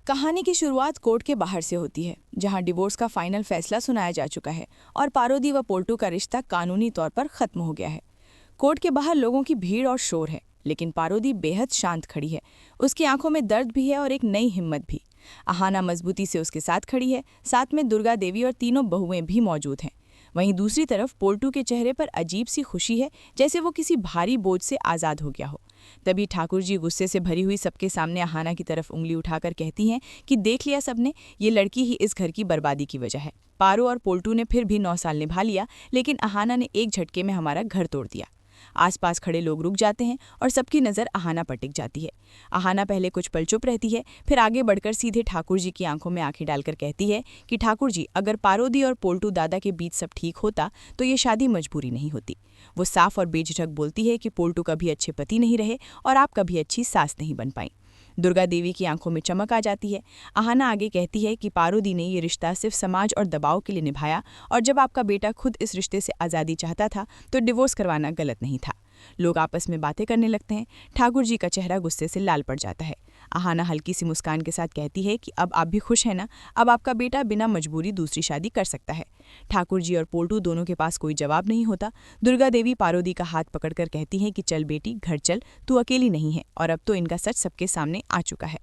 कहानी की शुरुआत कोर्ट के बाहर से होती है, जहां डिवोर्स का फाइनल फैसला सुनाया जा चुका है और पारोदी व पोल्टू का रिश्ता कानूनी तौर पर खत्म हो गया है। कोर्ट के बाहर लोगों की भीड़ और शोर है, लेकिन पारोदी बेहद शांत खड़ी है। उसकी आंखों में दर्द भी है और एक नई हिम्मत भी। अहाना मजबूती से उसके साथ खड़ी है, साथ में दुर्गा देवी और तीनों बहुएं भी मौजूद हैं। वहीं दूसरी तरफ पोल्टू के चेहरे पर अजीब सी खुशी है, जैसे वो किसी भारी बोझ से आज़ाद हो गया हो। तभी ठाकुर जी गुस्से से भरी हुई सबके सामने अहाना की तरफ उंगली उठाकर कहती हैं कि देख लिया सबने, ये लड़की ही इस घर की बर्बादी की वजह है। पारो और पोल्टू ने फिर भी 9 साल निभा लिया, लेकिन अहाना ने एक झटके में हमारा घर तोड़ दिया। आसपास खड़े लोग रुक जाते हैं और सबकी नज़र अहाना पर टिक जाती है। अहाना पहले कुछ पल चुप रहती है, फिर आगे बढ़कर सीधे ठाकुर जी की आंखों में आंखें डालकर कहती है कि ठाकुर जी, अगर पारोदी और पोल्टू दादा के बीच सब ठीक होता तो ये शादी मजबूरी नहीं होती। वो साफ और बेझिझक बोलती है कि पोल्टू कभी अच्छे पति नहीं रहे और आप कभी अच्छी सास नहीं बन पाई। दुर्गा देवी की आंखों में चमक आ जाती है। अहाना आगे कहती है कि पारोदी ने ये रिश्ता सिर्फ समाज और दबाव के लिए निभाया, और जब आपका बेटा खुद इस रिश्ते से आज़ादी चाहता था तो डिवोर्स करवाना गलत नहीं था। लोग आपस में बातें करने लगते हैं। ठाकुर जी का चेहरा गुस्से से लाल पड़ जाता है। अहाना हल्की सी मुस्कान के साथ कहती है कि अब आप भी खुश हैं ना, अब आपका बेटा बिना मजबूरी दूसरी शादी कर सकता है। ठाकुर जी और पोल्टू दोनों के पास कोई जवाब नहीं होता। दुर्गा देवी पारोदी का हाथ पकड़कर कहती हैं कि चल बेटी, घर चल, तू अकेली नहीं है। और अब तो इनका सच सबके सामने आ चुका है।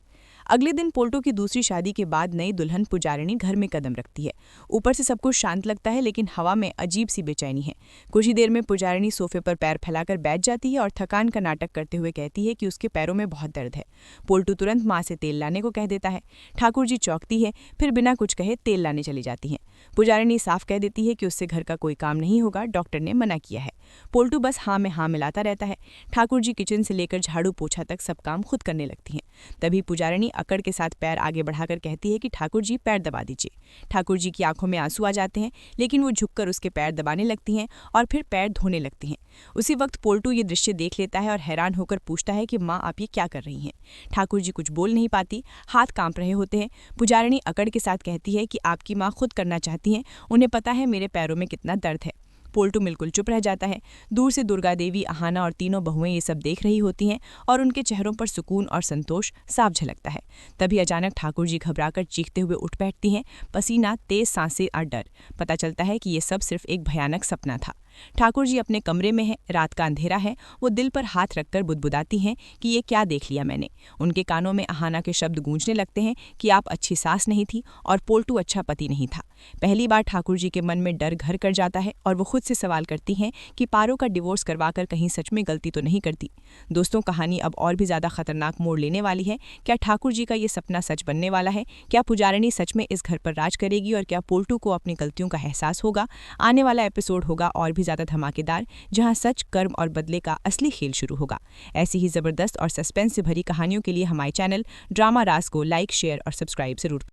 अगले दिन पोल्टू की दूसरी शादी के बाद नई दुल्हन पुजारिणी घर में कदम रखती है। ऊपर से सब कुछ शांत लगता है, लेकिन हवा में अजीब सी बेचैनी है। कुछ ही देर में पुजारिणी सोफे पर पैर फैलाकर बैठ जाती है और थकान का नाटक करते हुए कहती है कि उसके पैरों में बहुत दर्द है। पोल्टू तुरंत माँ से तेल लाने को कह देता है। ठाकुर जी चौंकती है, फिर बिना कुछ कहे तेल लाने चली जाती हैं। पुजारिणी साफ कह देती है कि उससे घर का कोई काम नहीं होगा, डॉक्टर ने मना किया है। पोल्टू बस हाँ में हाँ मिलाता रहता है। ठाकुर जी किचन से लेकर झाड़ू पोछा तक सब काम खुद करने लगती हैं। तभी पुजारिणी अकड़ के साथ पैर आगे बढ़ाकर कहती है कि ठाकुर जी पैर दबा दीजिए। ठाकुर जी की आंखों में आंसू आ जाते हैं, लेकिन वो झुककर उसके पैर दबाने लगती हैं और फिर पैर धोने लगती हैं। उसी वक्त पोल्टू ये दृश्य देख लेता है और हैरान होकर पूछता है कि माँ, आप ये क्या कर रही हैं? ठाकुर जी कुछ बोल नहीं पाती, हाथ कांप रहे होते हैं। पुजारिणी अकड़ के साथ कहती है कि आपकी माँ खुद करना चाहती हैं, उन्हें पता है मेरे पैरों में कितना दर्द है। पोल्टू बिल्कुल चुप रह जाता है। दूर से दुर्गा देवी, अहाना और तीनों बहुएं ये सब देख रही होती हैं और उनके चेहरों पर सुकून और संतोष साफ झलकता है। तभी अचानक ठाकुर जी घबराकर चीखते हुए उठ बैठती हैं। पसीना, तेज सांसें और डर। पता चलता है कि ये सब सिर्फ एक भयानक सपना था। ठाकुर जी अपने कमरे में हैं, रात का अंधेरा है। वो दिल पर हाथ रखकर बुदबुदाती हैं कि ये क्या देख लिया मैंने। उनके कानों में अहाना के शब्द गूंजने लगते हैं कि आप अच्छी सास नहीं थी और पोल्टू अच्छा पति नहीं था। पहली बार ठाकुर जी के मन में डर घर कर जाता है और वो खुद से सवाल करती हैं कि पारो का डिवोर्स करवाकर कहीं सच में गलती तो नहीं करती। दोस्तों, कहानी अब और भी ज्यादा खतरनाक मोड़ लेने वाली है। क्या ठाकुर जी का ये सपना सच बनने वाला है? क्या पुजारिणी सच में इस घर पर राज करेगी और क्या पोल्टू को अपनी गलतियों का एहसास होगा? आने वाला एपिसोड होगा और भी ज्यादा धमाकेदार, जहां सच, कर्म और बदले का असली खेल शुरू होगा। ऐसी ही जबरदस्त और सस्पेंस से भरी कहानियों के लिए हमारे चैनल ड्रामा राज को लाइक, शेयर और सब्सक्राइब जरूर